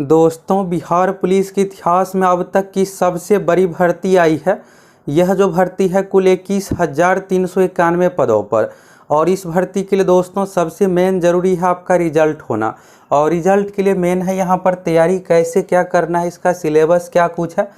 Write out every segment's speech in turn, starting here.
दोस्तों, बिहार पुलिस के इतिहास में अब तक की सबसे बड़ी भर्ती आई है। यह जो भर्ती है कुल 21,391 पदों पर। और इस भर्ती के लिए दोस्तों सबसे मेन ज़रूरी है आपका रिजल्ट होना। और रिजल्ट के लिए मेन है यहाँ पर तैयारी कैसे क्या करना है, इसका सिलेबस क्या कुछ है।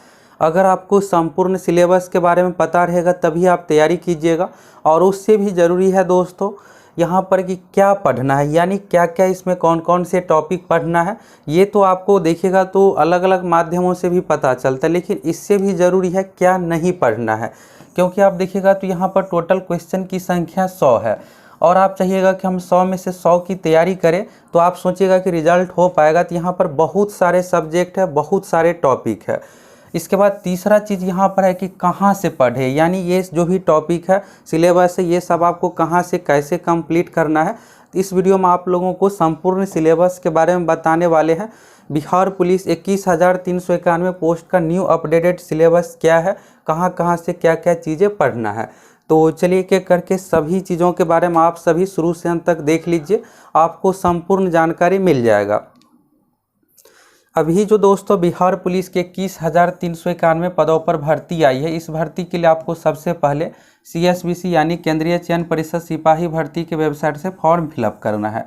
अगर आपको संपूर्ण सिलेबस के बारे में पता रहेगा तभी आप तैयारी कीजिएगा। और उससे भी ज़रूरी है दोस्तों यहाँ पर कि क्या पढ़ना है, यानी क्या क्या इसमें कौन कौन से टॉपिक पढ़ना है। ये तो आपको देखिएगा तो अलग अलग माध्यमों से भी पता चलता है, लेकिन इससे भी ज़रूरी है क्या नहीं पढ़ना है। क्योंकि आप देखिएगा तो यहाँ पर टोटल क्वेश्चन की संख्या 100 है और आप चाहिएगा कि हम 100 में से 100 की तैयारी करें, तो आप सोचिएगा कि रिजल्ट हो पाएगा। तो यहाँ पर बहुत सारे सब्जेक्ट है, बहुत सारे टॉपिक है। इसके बाद तीसरा चीज़ यहाँ पर है कि कहाँ से पढ़े, यानी ये जो भी टॉपिक है सिलेबस है ये सब आपको कहाँ से कैसे कंप्लीट करना है। इस वीडियो में आप लोगों को संपूर्ण सिलेबस के बारे में बताने वाले हैं। बिहार पुलिस 21,391 पोस्ट का न्यू अपडेटेड सिलेबस क्या है, कहाँ कहाँ से क्या क्या चीज़ें पढ़ना है। तो चलिए एक एक करके सभी चीज़ों के बारे में आप सभी शुरू से अंत तक देख लीजिए, आपको संपूर्ण जानकारी मिल जाएगा। अभी जो दोस्तों बिहार पुलिस के 21,391 पदों पर भर्ती आई है, इस भर्ती के लिए आपको सबसे पहले CSBC यानी केंद्रीय चयन परिषद सिपाही भर्ती के वेबसाइट से फॉर्म फिलअप करना है।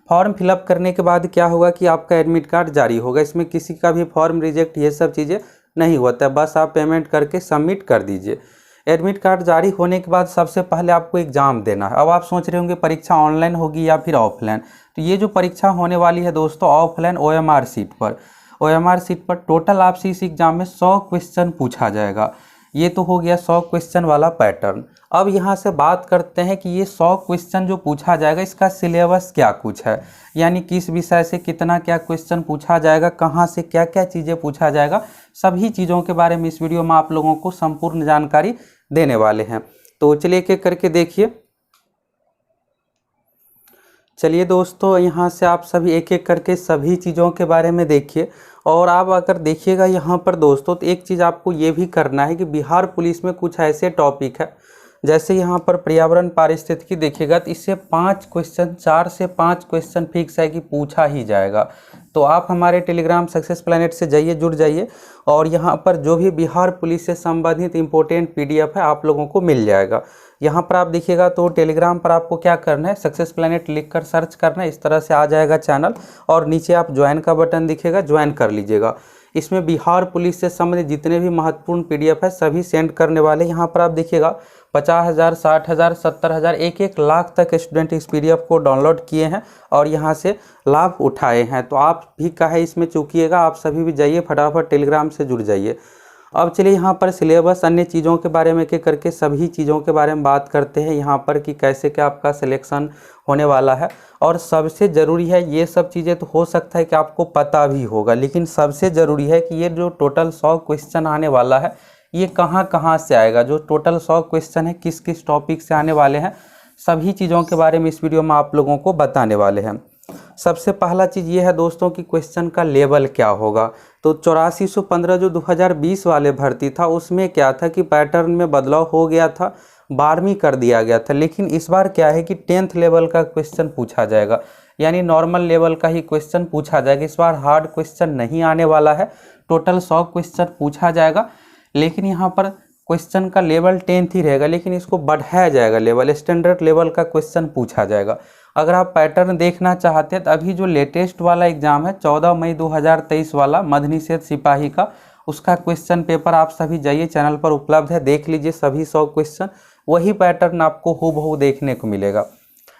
फॉर्म फिलअप करने के बाद क्या होगा कि आपका एडमिट कार्ड जारी होगा। इसमें किसी का भी फॉर्म रिजेक्ट ये सब चीज़ें नहीं होता है, बस आप पेमेंट करके सबमिट कर दीजिए। एडमिट कार्ड जारी होने के बाद सबसे पहले आपको एग्ज़ाम देना है। अब आप सोच रहे होंगे परीक्षा ऑनलाइन होगी या फिर ऑफलाइन। तो ये जो परीक्षा होने वाली है दोस्तों ऑफलाइन OMR सीट पर। OMR सीट पर टोटल आपसे इस एग्ज़ाम में 100 क्वेश्चन पूछा जाएगा। ये तो हो गया 100 क्वेश्चन वाला पैटर्न। अब यहाँ से बात करते हैं कि ये 100 क्वेश्चन जो पूछा जाएगा इसका सिलेबस क्या कुछ है, यानी किस विषय से कितना क्या क्वेश्चन पूछा जाएगा, कहाँ से क्या क्या चीज़ें पूछा जाएगा, सभी चीज़ों के बारे में इस वीडियो में आप लोगों को संपूर्ण जानकारी देने वाले हैं। तो चलिए एक एक करके देखिए। चलिए दोस्तों यहाँ से आप सभी एक एक करके सभी चीज़ों के बारे में देखिए। और आप अगर देखिएगा यहाँ पर दोस्तों तो एक चीज़ आपको ये भी करना है कि बिहार पुलिस में कुछ ऐसे टॉपिक है, जैसे यहाँ पर पर्यावरण पारिस्थितिकी देखिएगा तो इससे 5 क्वेश्चन 4 से 5 क्वेश्चन फिक्स है कि पूछा ही जाएगा। तो आप हमारे टेलीग्राम सक्सेस प्लैनेट से जाइए, जुड़ जाइए और यहाँ पर जो भी बिहार पुलिस से संबंधित इम्पोर्टेंट PDF है आप लोगों को मिल जाएगा। यहाँ पर आप देखिएगा तो टेलीग्राम पर आपको क्या करना है, सक्सेस प्लैनेट लिख कर सर्च करना है, इस तरह से आ जाएगा चैनल और नीचे आप ज्वाइन का बटन दिखेगा, ज्वाइन कर लीजिएगा। इसमें बिहार पुलिस से संबंधित जितने भी महत्वपूर्ण PDF है सभी सेंड करने वाले। यहाँ पर आप देखिएगा 50,000, 60,000, 70,000, 1-1 लाख तक स्टूडेंट इस PDF को डाउनलोड किए हैं और यहाँ से लाभ उठाए हैं। तो आप भी काहे इसमें चूकिएगा, आप सभी भी जाइए फटाफट टेलीग्राम से जुड़ जाइए। अब चलिए यहाँ पर सिलेबस अन्य चीज़ों के बारे में एक करके सभी चीज़ों के बारे में बात करते हैं यहाँ पर कि कैसे क्या आपका सिलेक्शन होने वाला है। और सबसे ज़रूरी है, ये सब चीज़ें तो हो सकता है कि आपको पता भी होगा, लेकिन सबसे ज़रूरी है कि ये जो टोटल 100 क्वेश्चन आने वाला है ये कहाँ कहाँ से आएगा। जो टोटल 100 क्वेश्चन है किस किस टॉपिक से आने वाले हैं, सभी चीज़ों के बारे में इस वीडियो में आप लोगों को बताने वाले हैं। सबसे पहला चीज़ ये है दोस्तों कि क्वेश्चन का लेवल क्या होगा। तो 8415 जो 2020 वाले भर्ती था उसमें क्या था कि पैटर्न में बदलाव हो गया था, 12वीं कर दिया गया था। लेकिन इस बार क्या है कि 10th लेवल का क्वेश्चन पूछा जाएगा, यानी नॉर्मल लेवल का ही क्वेश्चन पूछा जाएगा। इस बार हार्ड क्वेश्चन नहीं आने वाला है। टोटल 100 क्वेश्चन पूछा जाएगा, लेकिन यहाँ पर क्वेश्चन का लेवल 10th ही रहेगा, लेकिन इसको बढ़ाया जाएगा, लेवल स्टैंडर्ड लेवल का क्वेश्चन पूछा जाएगा। अगर आप पैटर्न देखना चाहते हैं तो अभी जो लेटेस्ट वाला एग्ज़ाम है 14 मई 2023 वाला मद्यनिषेध सिपाही का, उसका क्वेश्चन पेपर आप सभी जाइए चैनल पर उपलब्ध है, देख लीजिए सभी 100 क्वेश्चन, वही पैटर्न आपको हूबहू देखने को मिलेगा।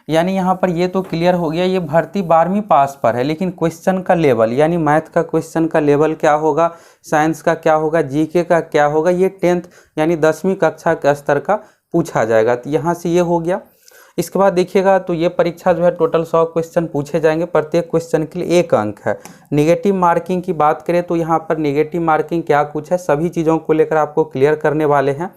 यानी यहाँ पर ये तो क्लियर हो गया, ये भर्ती 12वीं पास पर है, लेकिन क्वेश्चन का लेवल यानी मैथ का क्वेश्चन का लेवल क्या होगा, साइंस का क्या होगा, GK का क्या होगा, ये 10th यानी 10वीं कक्षा के स्तर का पूछा जाएगा। तो यहाँ से ये हो गया। इसके बाद देखिएगा तो ये परीक्षा जो है टोटल 100 क्वेश्चन पूछे जाएंगे, प्रत्येक क्वेश्चन के लिए 1 अंक है। निगेटिव मार्किंग की बात करें तो यहाँ पर निगेटिव मार्किंग क्या कुछ है, सभी चीज़ों को लेकर आपको क्लियर करने वाले हैं।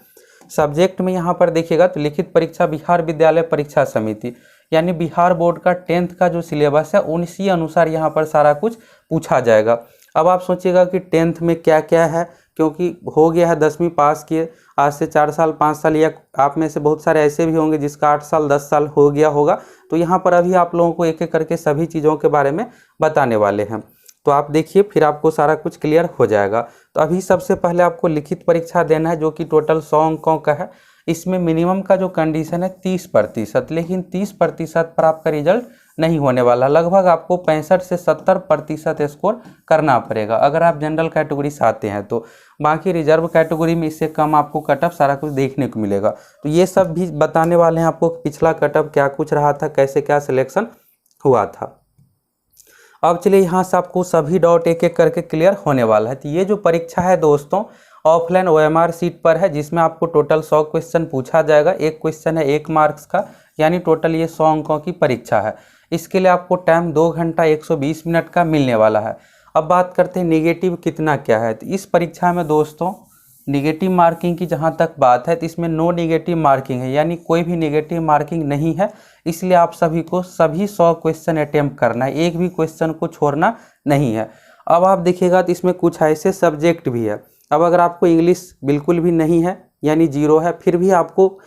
सब्जेक्ट में यहाँ पर देखिएगा तो लिखित परीक्षा बिहार विद्यालय परीक्षा समिति यानी बिहार बोर्ड का 10th का जो सिलेबस है उसी अनुसार यहाँ पर सारा कुछ पूछा जाएगा। अब आप सोचिएगा कि 10th में क्या क्या है, क्योंकि हो गया है 10वीं पास किए आज से 4 साल 5 साल, या आप में से बहुत सारे ऐसे भी होंगे जिसका 8 साल 10 साल हो गया होगा। तो यहाँ पर अभी आप लोगों को एक एक करके सभी चीज़ों के बारे में बताने वाले हैं। तो आप देखिए फिर आपको सारा कुछ क्लियर हो जाएगा। तो अभी सबसे पहले आपको लिखित परीक्षा देना है जो कि टोटल 100 अंकों का है। इसमें मिनिमम का जो कंडीशन है 30%, लेकिन 30% पर आपका रिजल्ट नहीं होने वाला। लगभग आपको 65 से 70% स्कोर करना पड़ेगा अगर आप जनरल कैटेगरी से आते हैं तो। बाकी रिजर्व कैटेगरी में इससे कम आपको कटअप सारा कुछ देखने को मिलेगा। तो ये सब भी बताने वाले हैं आपको, पिछला कटअप क्या कुछ रहा था, कैसे क्या सिलेक्शन हुआ था। अब चलिए यहाँ से आपको सभी डाउट एक एक करके क्लियर होने वाला है। तो ये जो परीक्षा है दोस्तों ऑफलाइन OMR सीट पर है, जिसमें आपको टोटल 100 क्वेश्चन पूछा जाएगा। एक क्वेश्चन है 1 मार्क्स का, यानी टोटल ये 100 अंकों की परीक्षा है। इसके लिए आपको टाइम 2 घंटा 120 मिनट का मिलने वाला है। अब बात करते हैं नेगेटिव कितना क्या है। तो इस परीक्षा में दोस्तों नेगेटिव मार्किंग की जहाँ तक बात है तो इसमें नो नेगेटिव मार्किंग है, यानी कोई भी नेगेटिव मार्किंग नहीं है। इसलिए आप सभी को सभी 100 क्वेश्चन अटेम्प्ट करना है, एक भी क्वेश्चन को छोड़ना नहीं है। अब आप देखिएगा तो इसमें कुछ ऐसे सब्जेक्ट भी है। अब अगर आपको इंग्लिश बिल्कुल भी नहीं है यानी 0 है, फिर भी आपको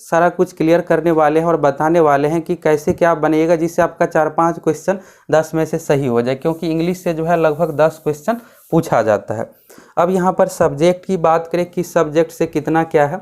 सारा कुछ क्लियर करने वाले हैं और बताने वाले हैं कि कैसे क्या बनेगा जिससे आपका 4-5 क्वेश्चन 10 में से सही हो जाए, क्योंकि इंग्लिश से जो है लगभग 10 क्वेश्चन पूछा जाता है। अब यहाँ पर सब्जेक्ट की बात करें किस सब्जेक्ट से कितना क्या है।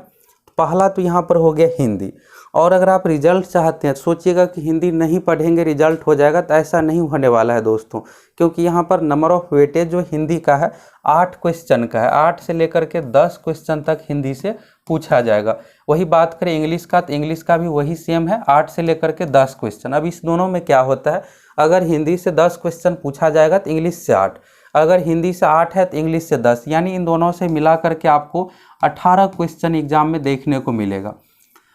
पहला तो यहाँ पर हो गया हिंदी। और अगर आप रिजल्ट चाहते हैं, सोचिएगा कि हिंदी नहीं पढ़ेंगे रिजल्ट हो जाएगा, तो ऐसा नहीं होने वाला है दोस्तों, क्योंकि यहाँ पर नंबर ऑफ वेटेज जो हिंदी का है 8 क्वेश्चन का है। 8 से लेकर के 10 क्वेश्चन तक हिंदी से पूछा जाएगा। वही बात करें इंग्लिश का, तो इंग्लिश का भी वही सेम है, 8 से लेकर के 10 क्वेश्चन। अब इस दोनों में क्या होता है, अगर हिंदी से 10 क्वेश्चन पूछा जाएगा तो इंग्लिश से 8, अगर हिंदी से 8 है तो इंग्लिश से 10, यानी इन दोनों से मिला करके आपको 18 क्वेश्चन एग्जाम में देखने को मिलेगा।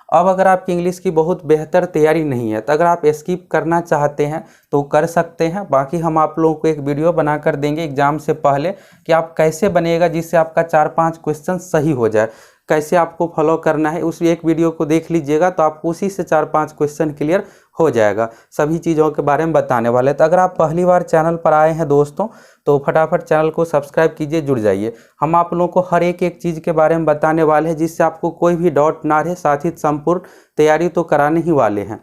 अब अगर आपकी इंग्लिश की बहुत बेहतर तैयारी नहीं है तो अगर आप स्किप करना चाहते हैं तो कर सकते हैं। बाकी हम आप लोगों को एक वीडियो बना कर देंगे एग्जाम से पहले कि आप कैसे बनेगा जिससे आपका 4-5 क्वेश्चन सही हो जाए, कैसे आपको फॉलो करना है। उस एक वीडियो को देख लीजिएगा तो आपको उसी से 4-5 क्वेश्चन क्लियर हो जाएगा। सभी चीज़ों के बारे में बताने वाले। तो अगर आप पहली बार चैनल पर आए हैं दोस्तों तो फटाफट चैनल को सब्सक्राइब कीजिए, जुड़ जाइए। हम आप लोगों को हर एक चीज़ के बारे में बताने वाले हैं जिससे आपको कोई भी डाउट ना रहे, साथ ही संपूर्ण तैयारी तो कराने ही वाले हैं।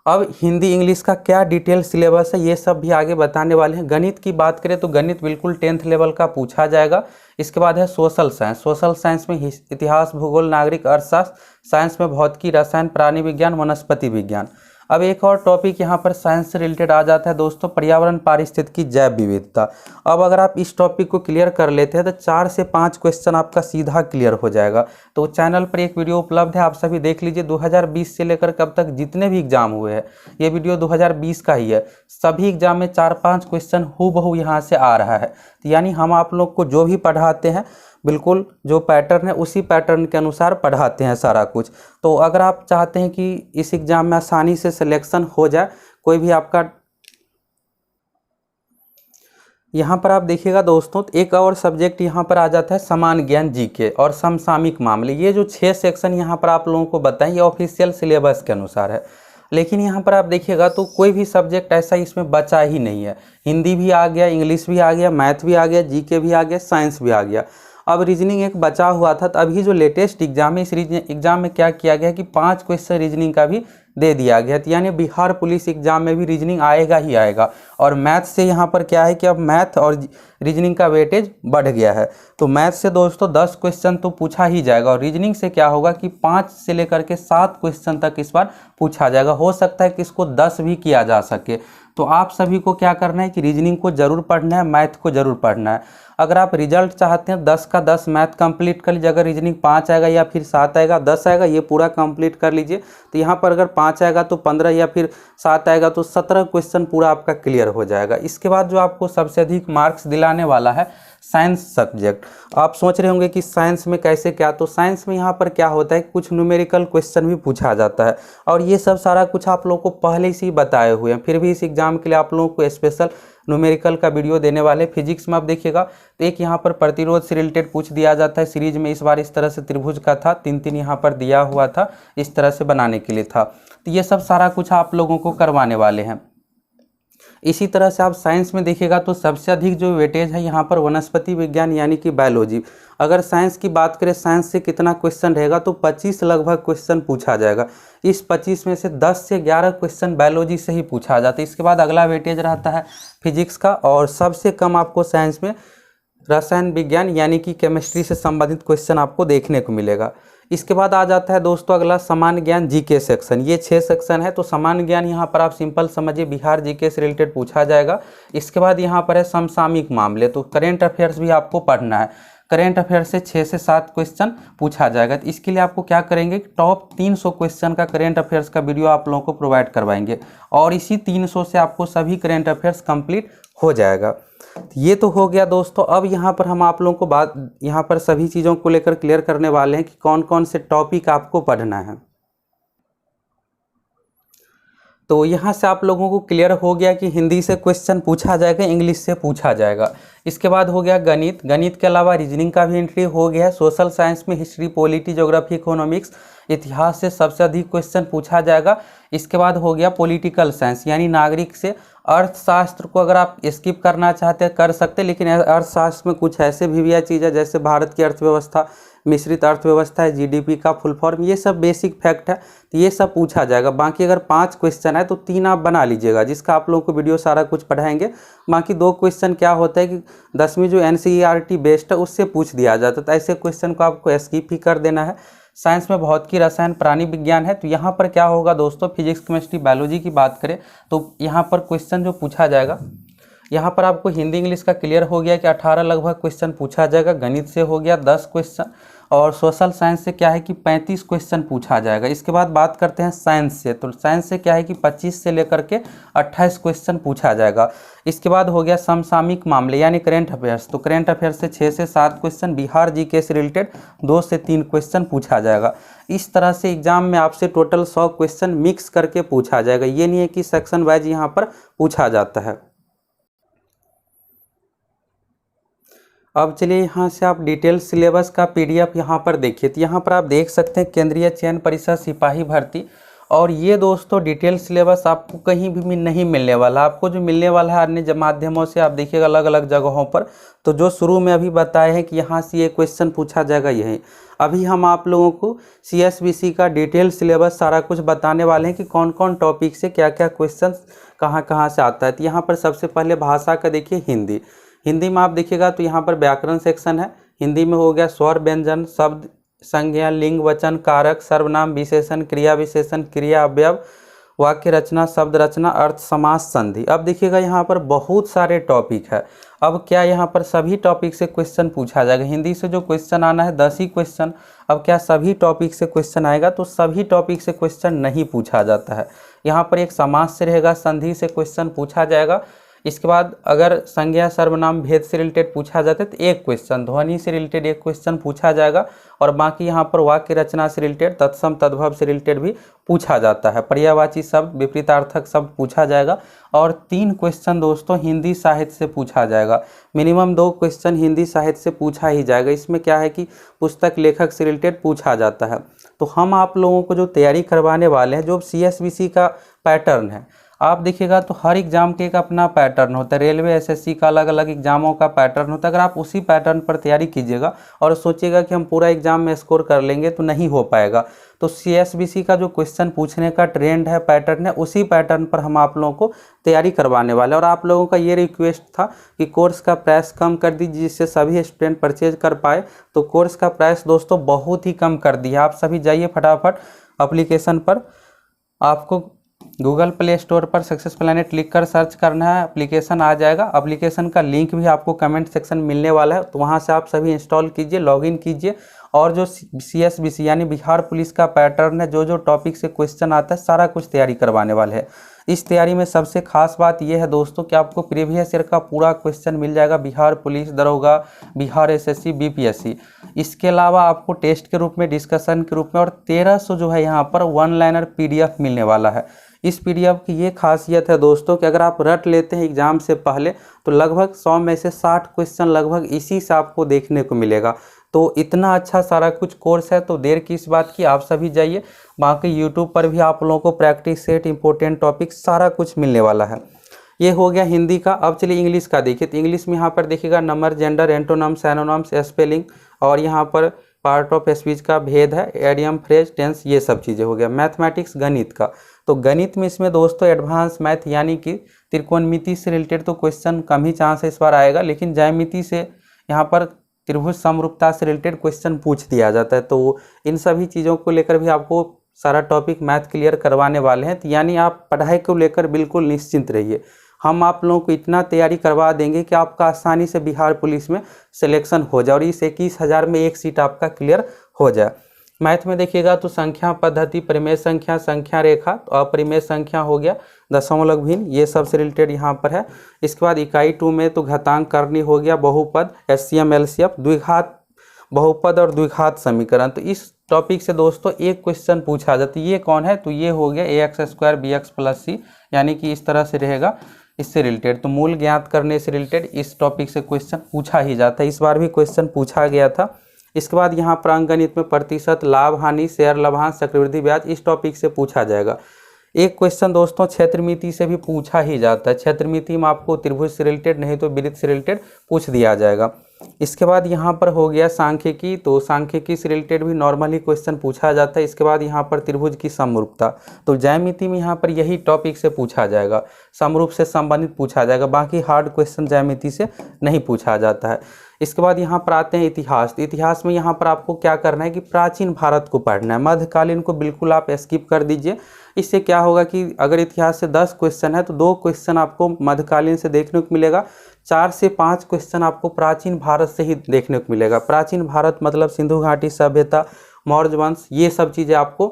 अब हिंदी इंग्लिश का क्या डिटेल सिलेबस है ये सब भी आगे बताने वाले हैं। गणित की बात करें तो गणित बिल्कुल 10th लेवल का पूछा जाएगा। इसके बाद है सोशल साइंस। सोशल साइंस में इतिहास, भूगोल, नागरिक अर्थशास्त्र, साइंस में भौतिकी, रसायन, प्राणी विज्ञान, वनस्पति विज्ञान। अब एक और टॉपिक यहाँ पर साइंस से रिलेटेड आ जाता है दोस्तों, पर्यावरण, पारिस्थितिकी, जैव विविधता। अब अगर आप इस टॉपिक को क्लियर कर लेते हैं तो 4 से 5 क्वेश्चन आपका सीधा क्लियर हो जाएगा। तो चैनल पर एक वीडियो उपलब्ध है, आप सभी देख लीजिए। 2020 से लेकर कब तक जितने भी एग्जाम हुए हैं, ये वीडियो 2020 का ही है। सभी एग्जाम में 4-5 क्वेश्चन हूबहू यहाँ से आ रहा है। तो यानी हम आप लोग को जो भी पढ़ाते हैं बिल्कुल जो पैटर्न है उसी पैटर्न के अनुसार पढ़ाते हैं सारा कुछ। तो अगर आप चाहते हैं कि इस एग्ज़ाम में आसानी से सिलेक्शन हो जाए, कोई भी आपका, यहाँ पर आप देखिएगा दोस्तों तो एक और सब्जेक्ट यहाँ पर आ जाता है समान ज्ञान जीके और समसामयिक मामले। ये जो 6 सेक्शन यहाँ पर आप लोगों को बताएं ये ऑफिशियल सिलेबस के अनुसार है। लेकिन यहाँ पर आप देखिएगा तो कोई भी सब्जेक्ट ऐसा इसमें बचा ही नहीं है। हिंदी भी आ गया, इंग्लिश भी आ गया, मैथ भी आ गया, जीके भी आ गया, साइंस भी आ गया। अब रीजनिंग एक बचा हुआ था। तो अभी जो लेटेस्ट एग्जाम है, इस एग्जाम में क्या किया गया कि 5 क्वेश्चन रीजनिंग का भी दे दिया गया। तो यानी बिहार पुलिस एग्जाम में भी रीजनिंग आएगा ही आएगा। और मैथ से यहाँ पर क्या है कि अब मैथ और रीजनिंग का वेटेज बढ़ गया है। तो मैथ से दोस्तों 10 क्वेश्चन तो पूछा ही जाएगा, और रीजनिंग से क्या होगा कि 5 से लेकर के 7 क्वेश्चन तक इस बार पूछा जाएगा। हो सकता है कि इसको 10 भी किया जा सके। तो आप सभी को क्या करना है कि रीजनिंग को जरूर पढ़ना है, मैथ को जरूर पढ़ना है। अगर आप रिजल्ट चाहते हैं 10 का 10 मैथ कंप्लीट कर लीजिए। अगर रीजनिंग 5 आएगा या फिर 7 आएगा, 10 आएगा, ये पूरा कंप्लीट कर लीजिए। तो यहाँ पर अगर 5 आएगा तो 15 या फिर 7 आएगा तो 17 क्वेश्चन पूरा आपका क्लियर हो जाएगा। इसके बाद जो आपको सबसे अधिक मार्क्स दिलाने वाला है साइंस सब्जेक्ट। आप सोच रहे होंगे कि साइंस में कैसे क्या, तो साइंस में यहाँ पर क्या होता है कुछ न्यूमेरिकल क्वेश्चन भी पूछा जाता है। और ये सब सारा कुछ आप लोगों को पहले से ही बताए हुए हैं, फिर भी इस एग्जाम के लिए आप लोगों को स्पेशल न्यूमेरिकल का वीडियो देने वाले। फिजिक्स में आप देखिएगा तो एक यहाँ पर प्रतिरोध से रिलेटेड पूछ दिया जाता है सीरीज में। इस बार इस तरह से त्रिभुज का था, 3-3 यहाँ पर दिया हुआ था, इस तरह से बनाने के लिए था। तो ये सब सारा कुछ आप लोगों को करवाने वाले हैं। इसी तरह से आप साइंस में देखिएगा तो सबसे अधिक जो वेटेज है यहाँ पर वनस्पति विज्ञान यानी कि बायोलॉजी। अगर साइंस की बात करें, साइंस से कितना क्वेश्चन रहेगा तो 25 लगभग क्वेश्चन पूछा जाएगा। इस 25 में से 10 से 11 क्वेश्चन बायोलॉजी से ही पूछा जाता है। इसके बाद अगला वेटेज रहता है फिजिक्स का, और सबसे कम आपको साइंस में रसायन विज्ञान यानी कि केमिस्ट्री से संबंधित क्वेश्चन आपको देखने को मिलेगा। इसके बाद आ जाता है दोस्तों अगला सामान्य ज्ञान जीके सेक्शन। ये 6 सेक्शन है, तो सामान्य ज्ञान यहाँ पर आप सिंपल समझिए बिहार जीके से रिलेटेड पूछा जाएगा। इसके बाद यहाँ पर है समसामयिक मामले, तो करेंट अफेयर्स भी आपको पढ़ना है। करेंट अफेयर से 6 से 7 क्वेश्चन पूछा जाएगा। तो इसके लिए आपको क्या करेंगे, टॉप 300 क्वेश्चन का करेंट अफेयर्स का वीडियो आप लोगों को प्रोवाइड करवाएंगे, और इसी 300 से आपको सभी करेंट अफेयर्स कंप्लीट हो जाएगा। ये तो हो गया दोस्तों। अब यहाँ पर हम आप लोगों को बात यहाँ पर सभी चीज़ों को लेकर क्लियर करने वाले हैं कि कौन कौन से टॉपिक आपको पढ़ना है। तो यहाँ से आप लोगों को क्लियर हो गया कि हिंदी से क्वेश्चन पूछा जाएगा, इंग्लिश से पूछा जाएगा। इसके बाद हो गया गणित। गणित के अलावा रीजनिंग का भी एंट्री हो गया है। सोशल साइंस में हिस्ट्री, पॉलिटी, ज्योग्राफी, इकोनॉमिक्स, इतिहास से सबसे अधिक क्वेश्चन पूछा जाएगा। इसके बाद हो गया पॉलिटिकल साइंस यानी नागरिक से। अर्थशास्त्र को अगर आप स्किप करना चाहते हैं कर सकते हैं, लेकिन अर्थशास्त्र में कुछ ऐसे भी चीज़ है जैसे भारत की अर्थव्यवस्था, मिश्रित अर्थव्यवस्था है, जीडीपी का फुल फॉर्म, ये सब बेसिक फैक्ट है, तो ये सब पूछा जाएगा। बाकी अगर 5 क्वेश्चन है तो 3 आप बना लीजिएगा, जिसका आप लोगों को वीडियो सारा कुछ पढ़ाएंगे। बाकी 2 क्वेश्चन क्या होता है कि 10वीं जो एनसीईआरटी बेस्ड है उससे पूछ दिया जाता है, तो ऐसे क्वेश्चन को आपको स्किप ही कर देना है। साइंस में भौतिकी, रसायन, प्राणी विज्ञान है, तो यहाँ पर क्या होगा दोस्तों, फिजिक्स, केमिस्ट्री, बायोलॉजी की बात करें तो यहाँ पर क्वेश्चन जो पूछा जाएगा, यहाँ पर आपको हिंदी इंग्लिश का क्लियर हो गया कि 18 लगभग क्वेश्चन पूछा जाएगा। गणित से हो गया 10 क्वेश्चन, और सोशल साइंस से क्या है कि 35 क्वेश्चन पूछा जाएगा। इसके बाद बात करते हैं साइंस से, तो साइंस से क्या है कि 25 से लेकर के 28 क्वेश्चन पूछा जाएगा। इसके बाद हो गया समसामयिक मामले यानी करेंट अफेयर्स, तो करेंट अफेयर्स से 6 से 7 क्वेश्चन, बिहार जीके से रिलेटेड 2 से 3 क्वेश्चन पूछा जाएगा। इस तरह से एग्जाम में आपसे टोटल 100 क्वेश्चन मिक्स करके पूछा जाएगा। ये नहीं है कि सेक्शन वाइज यहाँ पर पूछा जाता है। अब चलिए यहाँ से आप डिटेल सिलेबस का पीडीएफ यहाँ पर देखिए, तो यहाँ पर आप देख सकते हैं केंद्रीय चयन परिषद सिपाही भर्ती, और ये दोस्तों डिटेल सिलेबस आपको कहीं भी नहीं मिलने वाला। आपको जो मिलने वाला है अन्य माध्यमों से, आप देखिएगा अलग अलग जगहों पर, तो जो शुरू में अभी बताए हैं कि यहाँ से ये क्वेश्चन पूछा जाएगा, यही अभी हम आप लोगों को CSBC का डिटेल सिलेबस सारा कुछ बताने वाले हैं कि कौन कौन टॉपिक से क्या क्या क्वेश्चन कहाँ से आता है। तो यहाँ पर सबसे पहले भाषा का देखिए हिंदी। हिंदी में आप देखिएगा तो यहाँ पर व्याकरण सेक्शन है। हिंदी में हो गया स्वर, व्यंजन, शब्द, संज्ञा, लिंग, वचन, कारक, सर्वनाम, विशेषण, क्रिया विशेषण, क्रिया अवयव, वाक्य रचना, शब्द रचना, अर्थ, समास, संधि। अब देखिएगा यहाँ पर बहुत सारे टॉपिक है। अब क्या यहाँ पर सभी टॉपिक से क्वेश्चन पूछा जाएगा? हिंदी से जो क्वेश्चन आना है 10 ही क्वेश्चन। अब क्या सभी टॉपिक से क्वेश्चन आएगा? तो सभी टॉपिक से क्वेश्चन नहीं पूछा जाता है। यहाँ पर एक समास से रहेगा, संधि से क्वेश्चन पूछा जाएगा। इसके बाद अगर संज्ञा, सर्वनाम, भेद से रिलेटेड पूछा जाता है तो 1 क्वेश्चन, ध्वनि से रिलेटेड 1 क्वेश्चन पूछा जाएगा, और बाकी यहाँ पर वाक्य रचना से रिलेटेड, तत्सम, तद्भव से रिलेटेड भी पूछा जाता है। पर्यायवाची शब्द, विपरीतार्थक शब्द पूछा जाएगा, और 3 क्वेश्चन दोस्तों हिंदी साहित्य से पूछा जाएगा। मिनिमम 2 क्वेश्चन हिंदी साहित्य से पूछा ही जाएगा। इसमें क्या है कि पुस्तक लेखक से रिलेटेड पूछा जाता है। तो हम आप लोगों को जो तैयारी करवाने वाले हैं, जो CSBC का पैटर्न है, आप देखिएगा तो हर एग्जाम के एक अपना पैटर्न होता है। रेलवे, SSC का अलग अलग एग्जामों का पैटर्न होता है। अगर आप उसी पैटर्न पर तैयारी कीजिएगा और सोचिएगा कि हम पूरा एग्जाम में स्कोर कर लेंगे, तो नहीं हो पाएगा। तो CSBC का जो क्वेश्चन पूछने का ट्रेंड है, पैटर्न है, उसी पैटर्न पर हम आप लोगों को तैयारी करवाने वाले हैं। और आप लोगों का ये रिक्वेस्ट था कि कोर्स का प्राइस कम कर दीजिए जिससे सभी स्टूडेंट परचेज कर पाए। तो कोर्स का प्राइस दोस्तों बहुत ही कम कर दिया। आप सभी जाइए फटाफट एप्लीकेशन पर, आपको गूगल प्ले स्टोर पर सक्सेस प्लैनेट लिख कर सर्च करना है, एप्लीकेशन आ जाएगा। एप्लीकेशन का लिंक भी आपको कमेंट सेक्शन मिलने वाला है, तो वहां से आप सभी इंस्टॉल कीजिए, लॉगिन कीजिए, और जो CSBC यानी बिहार पुलिस का पैटर्न है, जो टॉपिक से क्वेश्चन आता है, सारा कुछ तैयारी करवाने वाले हैं। इस तैयारी में सबसे खास बात यह है दोस्तों कि आपको प्रीवियस ईयर का पूरा क्वेश्चन मिल जाएगा, बिहार पुलिस दरोगा, बिहार SSC, BPSC। इसके अलावा आपको टेस्ट के रूप में, डिस्कशन के रूप में, और 1300 जो है यहाँ पर 1 लाइनर PDF मिलने वाला है। इस PDF की ये खासियत है दोस्तों कि अगर आप रट लेते हैं एग्जाम से पहले, तो लगभग 100 में से 60 क्वेश्चन लगभग इसी से आपको देखने को मिलेगा। तो इतना अच्छा सारा कुछ कोर्स है, तो देर किस बात की, आप सभी जाइए। बाकी YouTube पर भी आप लोगों को प्रैक्टिस सेट, इंपॉर्टेंट टॉपिक सारा कुछ मिलने वाला है। ये हो गया हिंदी का। अब चलिए इंग्लिश का देखिए, तो इंग्लिश में यहाँ पर देखिएगा नंबर, जेंडर, एंटोनम्स, एनोनम्स, स्पेलिंग, और यहाँ पर पार्ट ऑफ स्पीच का भेद है, एडियम, फ्रेज, टेंस, ये सब चीज़ें हो गया। मैथमेटिक्स गणित का, तो गणित में इसमें दोस्तों एडवांस मैथ यानी कि त्रिकोणमिति से रिलेटेड तो क्वेश्चन कम ही चांस है इस बार आएगा, लेकिन ज्यामिति से यहाँ पर त्रिभुज समरूपता से रिलेटेड क्वेश्चन पूछ दिया जाता है। तो इन सभी चीज़ों को लेकर भी आपको सारा टॉपिक मैथ क्लियर करवाने वाले हैं, तो यानी आप पढ़ाई को लेकर बिल्कुल निश्चिंत रहिए। हम आप लोगों को इतना तैयारी करवा देंगे कि आपका आसानी से बिहार पुलिस में सिलेक्शन हो जाए और इस 21,000 में एक सीट आपका क्लियर हो जाए। मैथ में देखिएगा तो संख्या पद्धति, परिमेय संख्या, संख्या रेखा, तो अपरिमेय संख्या हो गया, दशमलव भिन्न, ये सब से रिलेटेड यहाँ पर है। इसके बाद इकाई 2 में तो घातांक करनी हो गया, बहुपद, एचसीएम, एलसीएम, द्विघात बहुपद और द्विघात समीकरण। तो इस टॉपिक से दोस्तों एक क्वेश्चन पूछा जाता है, ये कौन है, तो ये हो गया ax² bx + c, यानी कि इस तरह से रहेगा इससे रिलेटेड। तो मूल ज्ञात करने से रिलेटेड इस टॉपिक से क्वेश्चन पूछा ही जाता है, इस बार भी क्वेश्चन पूछा गया था। इसके बाद यहाँ पर अंकगणित में प्रतिशत, लाभ हानि, शेयर लाभांश, चक्रवृद्धि ब्याज, इस टॉपिक से पूछा जाएगा। एक क्वेश्चन दोस्तों क्षेत्रमिति से भी पूछा ही जाता है, क्षेत्रमिति में आपको त्रिभुज से रिलेटेड नहीं तो वृत्त से रिलेटेड पूछ दिया जाएगा। इसके बाद यहाँ पर हो गया सांख्यिकी, तो सांख्यिकी से रिलेटेड भी नॉर्मली क्वेश्चन पूछा जाता है। इसके बाद यहाँ पर त्रिभुज की समरूपता, तो ज्यामिति में यहाँ पर यही टॉपिक से पूछा जाएगा, समरूप से संबंधित पूछा जाएगा, बाकी हार्ड क्वेश्चन ज्यामिति से नहीं पूछा जाता है। इसके बाद यहाँ पर आते हैं इतिहास। तो इतिहास में यहाँ पर आपको क्या करना है कि प्राचीन भारत को पढ़ना है, मध्यकालीन को बिल्कुल आप स्किप कर दीजिए। इससे क्या होगा कि अगर इतिहास से 10 क्वेश्चन है तो 2 क्वेश्चन आपको मध्यकालीन से देखने को मिलेगा, 4 से 5 क्वेश्चन आपको प्राचीन भारत से ही देखने को मिलेगा। प्राचीन भारत मतलब सिंधु घाटी सभ्यता, मौर्य वंश, ये सब चीज़ें आपको,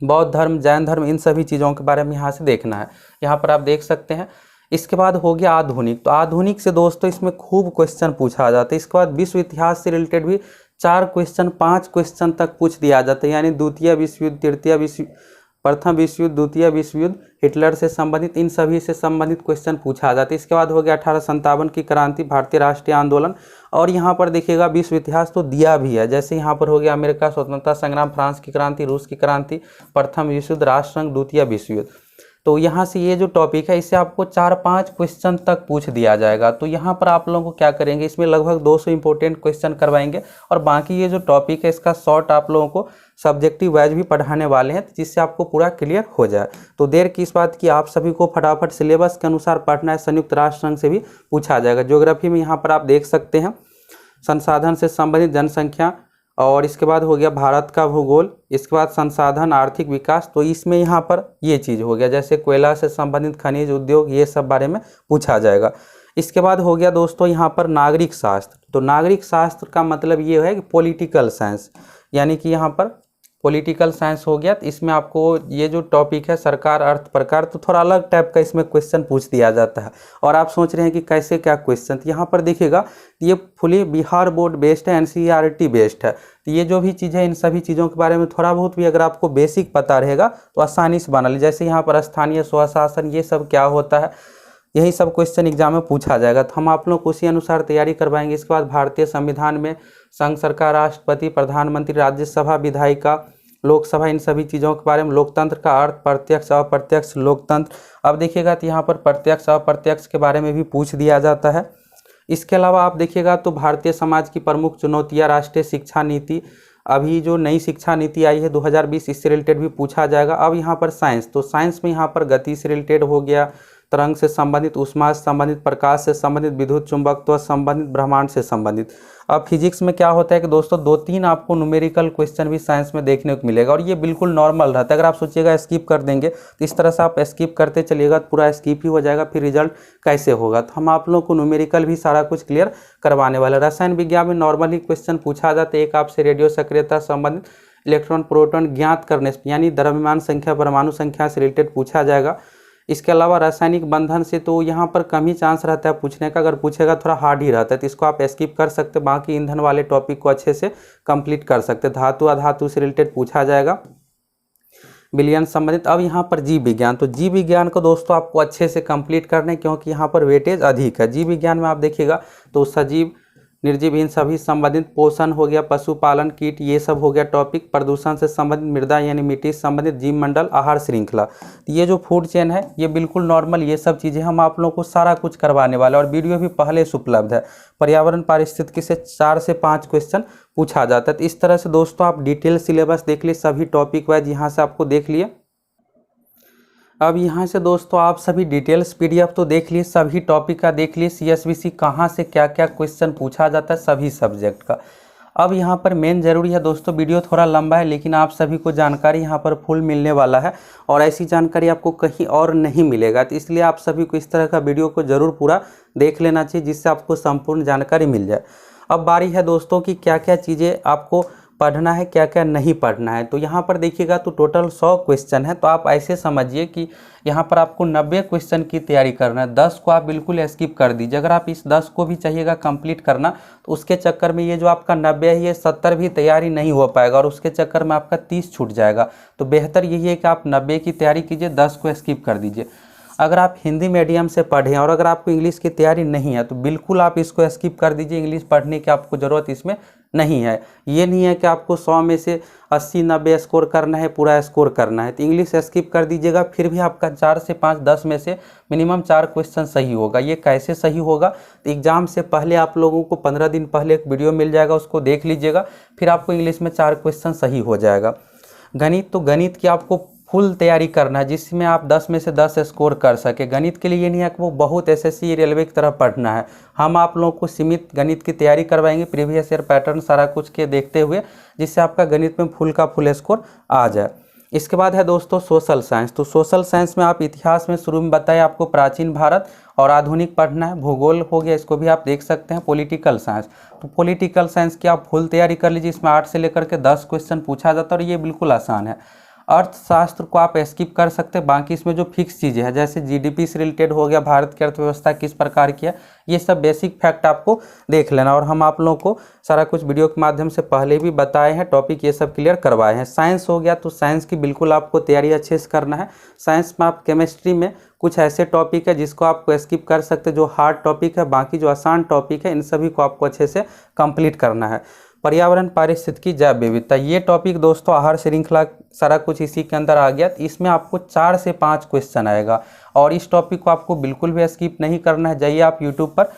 बौद्ध धर्म, जैन धर्म, इन सभी चीज़ों के बारे में यहाँ से देखना है, यहाँ पर आप देख सकते हैं। इसके बाद हो गया आधुनिक, तो आधुनिक से दोस्तों इसमें खूब क्वेश्चन पूछा जाता है। इसके बाद विश्व इतिहास से रिलेटेड भी 4 क्वेश्चन 5 क्वेश्चन तक पूछ दिया जाता है, यानी द्वितीय विश्व युद्ध, तृतीय विश्व, प्रथम विश्व युद्ध, द्वितीय विश्व युद्ध, हिटलर से संबंधित, इन सभी से संबंधित क्वेश्चन पूछा जाता है। इसके बाद हो गया 1857 की क्रांति, भारतीय राष्ट्रीय आंदोलन, और यहाँ पर देखिएगा विश्व इतिहास तो दिया भी है, जैसे यहाँ पर हो गया अमेरिका स्वतंत्रता संग्राम, फ्रांस की क्रांति, रूस की क्रांति, प्रथम विश्व युद्ध, राष्ट्रसंघ, द्वितीय विश्व युद्ध। तो यहाँ से ये जो टॉपिक है इससे आपको 4-5 क्वेश्चन तक पूछ दिया जाएगा। तो यहाँ पर आप लोगों को क्या करेंगे, इसमें लगभग 200 इंपॉर्टेंट क्वेश्चन करवाएंगे, और बाकी ये जो टॉपिक है इसका शॉर्ट आप लोगों को सब्जेक्टिव वाइज भी पढ़ाने वाले हैं, जिससे आपको पूरा क्लियर हो जाए। तो देर की इस बात की, आप सभी को फटाफट सिलेबस के अनुसार पढ़ना है। संयुक्त राष्ट्र संघ से भी पूछा जाएगा। ज्योग्राफी में यहाँ पर आप देख सकते हैं संसाधन से संबंधित जनसंख्या, और इसके बाद हो गया भारत का भूगोल, इसके बाद संसाधन, आर्थिक विकास, तो इसमें यहाँ पर ये चीज़ हो गया, जैसे कोयला से संबंधित खनिज उद्योग, ये सब बारे में पूछा जाएगा। इसके बाद हो गया दोस्तों यहाँ पर नागरिक शास्त्र। तो नागरिक शास्त्र का मतलब ये है कि पॉलिटिकल साइंस, यानी कि यहाँ पर पॉलिटिकल साइंस हो गया। तो इसमें आपको ये जो टॉपिक है सरकार, अर्थ, प्रकार, तो थोड़ा अलग टाइप का इसमें क्वेश्चन पूछ दिया जाता है। और आप सोच रहे हैं कि कैसे क्या क्वेश्चन, तो यहाँ पर देखिएगा ये फुली बिहार बोर्ड बेस्ड है, एनसीईआरटी बेस्ड है। तो ये जो भी चीज़ है इन सभी चीज़ों के बारे में थोड़ा बहुत भी अगर आपको बेसिक पता रहेगा तो आसानी से बना लीजिए। जैसे यहाँ पर स्थानीय स्वशासन, ये सब क्या होता है, यही सब क्वेश्चन एग्जाम में पूछा जाएगा। तो हम आप लोग को उसी अनुसार तैयारी करवाएंगे। इसके बाद भारतीय संविधान में संघ सरकार, राष्ट्रपति, प्रधानमंत्री, राज्यसभा, विधायिका, लोकसभा, इन सभी चीज़ों के बारे में, लोकतंत्र का अर्थ, प्रत्यक्ष, अप्रत्यक्ष लोकतंत्र। अब देखिएगा तो यहाँ पर प्रत्यक्ष, अप्रत्यक्ष के बारे में भी पूछ दिया जाता है। इसके अलावा आप देखिएगा तो भारतीय समाज की प्रमुख चुनौतियाँ, राष्ट्रीय शिक्षा नीति, अभी जो नई शिक्षा नीति आई है 2020, इससे रिलेटेड भी पूछा जाएगा। अब यहाँ पर साइंस, तो साइंस में यहाँ पर गति से रिलेटेड हो गया, तरंग से संबंधित, ऊष्मा से संबंधित, प्रकाश से संबंधित, विद्युत चुंबकत्व से संबंधित, ब्रह्मांड से संबंधित। अब फिजिक्स में क्या होता है कि दोस्तों 2-3 आपको न्यूमेरिकल क्वेश्चन भी साइंस में देखने को मिलेगा, और ये बिल्कुल नॉर्मल रहता है। अगर आप सोचिएगा स्किप कर देंगे तो इस तरह से आप स्किप करते चलिएगा तो पूरा स्किप ही हो जाएगा, फिर रिजल्ट कैसे होगा। तो हम आप लोगों को न्यूमेरिकल भी सारा कुछ क्लियर करवाने वाले। रसायन विज्ञान में नॉर्मली क्वेश्चन पूछा जाता है, एक आपसे रेडियो सक्रियता संबंधित, इलेक्ट्रॉन प्रोटॉन ज्ञात करने से, यानी द्रव्यमान संख्या, परमाणु संख्या से रिलेटेड पूछा जाएगा। इसके अलावा रासायनिक बंधन से तो यहाँ पर कम ही चांस रहता है पूछने का, अगर पूछेगा थोड़ा हार्ड ही रहता है, तो इसको आप स्किप कर सकते, बाकी ईंधन वाले टॉपिक को अच्छे से कंप्लीट कर सकते। धातु अधातु से रिलेटेड पूछा जाएगा, विलयन संबंधित। अब यहाँ पर जीव विज्ञान, तो जीव विज्ञान को दोस्तों आपको अच्छे से कंप्लीट करना है, क्योंकि यहाँ पर वेटेज अधिक है। जीव विज्ञान में आप देखिएगा तो सजीव, निर्जीवहीन सभी संबंधित, पोषण हो गया, पशुपालन, कीट, ये सब हो गया टॉपिक, प्रदूषण से संबंधित, मृदा यानी मिट्टी से संबंधित, जीव मंडल, आहार श्रृंखला। ये जो फूड चेन है ये बिल्कुल नॉर्मल, ये सब चीज़ें हम आप लोगों को सारा कुछ करवाने वाले और वीडियो भी पहले से उपलब्ध है। पर्यावरण पारिस्थितिकी से 4 से 5 क्वेश्चन पूछा जाता है। तो इस तरह से दोस्तों आप डिटेल सिलेबस देख लिए, सभी टॉपिक वाइज यहाँ से आपको देख लिए। अब यहाँ से दोस्तों आप सभी डिटेल्स पीडीएफ तो देख लिए, सभी टॉपिक का देख लिए, सीएसबीसी कहाँ से क्या क्या क्वेश्चन पूछा जाता है सभी सब्जेक्ट का। अब यहाँ पर मेन जरूरी है दोस्तों, वीडियो थोड़ा लंबा है लेकिन आप सभी को जानकारी यहाँ पर फुल मिलने वाला है और ऐसी जानकारी आपको कहीं और नहीं मिलेगा। तो इसलिए आप सभी को इस तरह का वीडियो को ज़रूर पूरा देख लेना चाहिए जिससे आपको संपूर्ण जानकारी मिल जाए। अब बारी है दोस्तों कि क्या क्या चीज़ें आपको पढ़ना है, क्या क्या नहीं पढ़ना है। तो यहाँ पर देखिएगा तो टोटल 100 क्वेश्चन है। तो आप ऐसे समझिए कि यहाँ पर आपको 90 क्वेश्चन की तैयारी करना है, 10 को आप बिल्कुल स्किप कर दीजिए। अगर आप इस 10 को भी चाहिएगा कंप्लीट करना तो उसके चक्कर में ये जो आपका 90 है ये 70 भी तैयारी नहीं हो पाएगा और उसके चक्कर में आपका 30 छूट जाएगा। तो बेहतर यही है कि आप 90 की तैयारी कीजिए, 10 को स्किप कर दीजिए। अगर आप हिंदी मीडियम से पढ़ें और अगर आपको इंग्लिश की तैयारी नहीं है तो बिल्कुल आप इसको स्किप कर दीजिए, इंग्लिश पढ़ने की आपको ज़रूरत इसमें नहीं है। ये नहीं है कि आपको 100 में से 80-90 स्कोर करना है, पूरा स्कोर करना है। तो इंग्लिश स्किप कर दीजिएगा, फिर भी आपका 4 से 5, 10 में से मिनिमम 4 क्वेश्चन सही होगा। ये कैसे सही होगा? तो एग्ज़ाम से पहले आप लोगों को 15 दिन पहले एक वीडियो मिल जाएगा, उसको देख लीजिएगा, फिर आपको इंग्लिश में 4 क्वेश्चन सही हो जाएगा। गणित, तो गणित की आपको फुल तैयारी करना है जिसमें आप 10 में से 10 स्कोर कर सके। गणित के लिए ये नहीं है कि वो बहुत एसएससी रेलवे की तरह पढ़ना है। हम आप लोगों को सीमित गणित की तैयारी करवाएंगे, प्रीवियस ईयर पैटर्न सारा कुछ के देखते हुए, जिससे आपका गणित में फुल का फुल स्कोर आ जाए। इसके बाद है दोस्तों सोशल साइंस। तो सोशल साइंस में आप इतिहास में शुरू में बताए आपको प्राचीन भारत और आधुनिक पढ़ना है। भूगोल हो गया, इसको भी आप देख सकते हैं। पॉलिटिकल साइंस, तो पॉलिटिकल साइंस की आप फुल तैयारी कर लीजिए, इसमें 8 से लेकर के 10 क्वेश्चन पूछा जाता है और ये बिल्कुल आसान है। अर्थशास्त्र को आप स्किप कर सकते हैं, बाकी इसमें जो फिक्स चीज़ें हैं जैसे जीडीपी से रिलेटेड हो गया, भारत की अर्थव्यवस्था किस प्रकार की है, ये सब बेसिक फैक्ट आपको देख लेना और हम आप लोगों को सारा कुछ वीडियो के माध्यम से पहले भी बताए हैं, टॉपिक ये सब क्लियर करवाए हैं। साइंस हो गया, तो साइंस की बिल्कुल आपको तैयारी अच्छे से करना है। साइंस में आप केमिस्ट्री में कुछ ऐसे टॉपिक है जिसको आप स्किप कर सकते हैं, जो हार्ड टॉपिक है, बाकी जो आसान टॉपिक है इन सभी को आपको अच्छे से कंप्लीट करना है। पर्यावरण पारिस्थितिकी जैव विविधता, ये टॉपिक दोस्तों आहार श्रृंखला सारा कुछ इसी के अंदर आ गया। इसमें आपको 4 से 5 क्वेश्चन आएगा और इस टॉपिक को आपको बिल्कुल भी स्किप नहीं करना है। जाइए आप यूट्यूब पर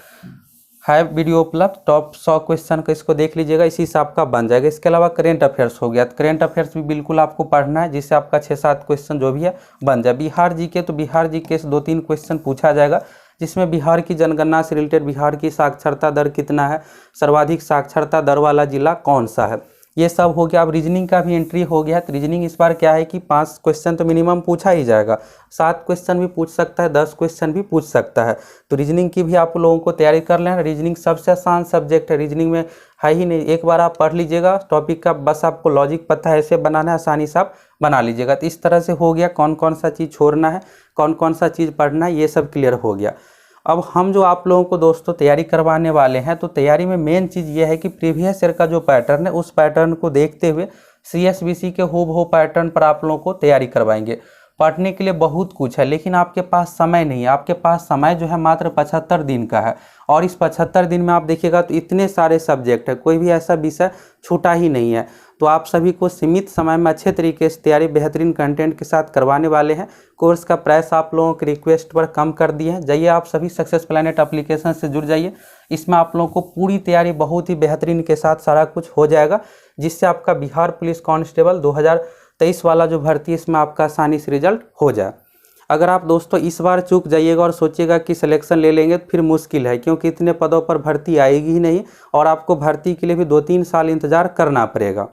है वीडियो उपलब्ध, टॉप 100 क्वेश्चन का इसको देख लीजिएगा, इसी से आपका बन जाएगा। इसके अलावा करेंट अफेयर्स हो गया, तो करेंट अफेयर्स भी बिल्कुल आपको पढ़ना है जिससे आपका 6-7 क्वेश्चन जो भी है बन जाए। बिहार जीके, तो बिहार जीके से 2-3 क्वेश्चन पूछा जाएगा जिसमें बिहार की जनगणना से रिलेटेड बिहार की साक्षरता दर कितना है, सर्वाधिक साक्षरता दर वाला जिला कौन सा है, ये सब हो गया। अब रीजनिंग का भी एंट्री हो गया। तो रीजनिंग इस बार क्या है कि 5 क्वेश्चन तो मिनिमम पूछा ही जाएगा, 7 क्वेश्चन भी पूछ सकता है, 10 क्वेश्चन भी पूछ सकता है। तो रीजनिंग की भी आप लोगों को तैयारी कर लेना। रीजनिंग सबसे आसान सब्जेक्ट है, रीजनिंग में है ही नहीं, एक बार आप पढ़ लीजिएगा टॉपिक का, बस आपको लॉजिक पता है, ऐसे बनाना है, आसानी से आप बना लीजिएगा। तो इस तरह से हो गया, कौन कौन सा चीज़ छोड़ना है, कौन कौन सा चीज़ पढ़ना है, ये सब क्लियर हो गया। अब हम जो आप लोगों को दोस्तों तैयारी करवाने वाले हैं, तो तैयारी में मेन चीज़ ये है कि प्रीवियस ईयर का जो पैटर्न है उस पैटर्न को देखते हुए सीएसबीसी के हूबहू पैटर्न पर आप लोगों को तैयारी करवाएंगे। पढ़ने के लिए बहुत कुछ है लेकिन आपके पास समय नहीं है। आपके पास समय जो है मात्र 75 दिन का है और इस 75 दिन में आप देखिएगा तो इतने सारे सब्जेक्ट है, कोई भी ऐसा विषय छूटा ही नहीं है। तो आप सभी को सीमित समय में अच्छे तरीके से तैयारी बेहतरीन कंटेंट के साथ करवाने वाले हैं। कोर्स का प्राइस आप लोगों के रिक्वेस्ट पर कम कर दिए हैं। जाइए आप सभी सक्सेस प्लैनेट एप्लीकेशन से जुड़ जाइए, इसमें आप लोगों को पूरी तैयारी बहुत ही बेहतरीन के साथ सारा कुछ हो जाएगा, जिससे आपका बिहार पुलिस कांस्टेबल 2023 वाला जो भर्ती है इसमें आपका आसानी से रिजल्ट हो जाए। अगर आप दोस्तों इस बार चूक जाइएगा और सोचिएगा कि सिलेक्शन ले लेंगे तो फिर मुश्किल है, क्योंकि इतने पदों पर भर्ती आएगी ही नहीं और आपको भर्ती के लिए भी 2-3 साल इंतज़ार करना पड़ेगा।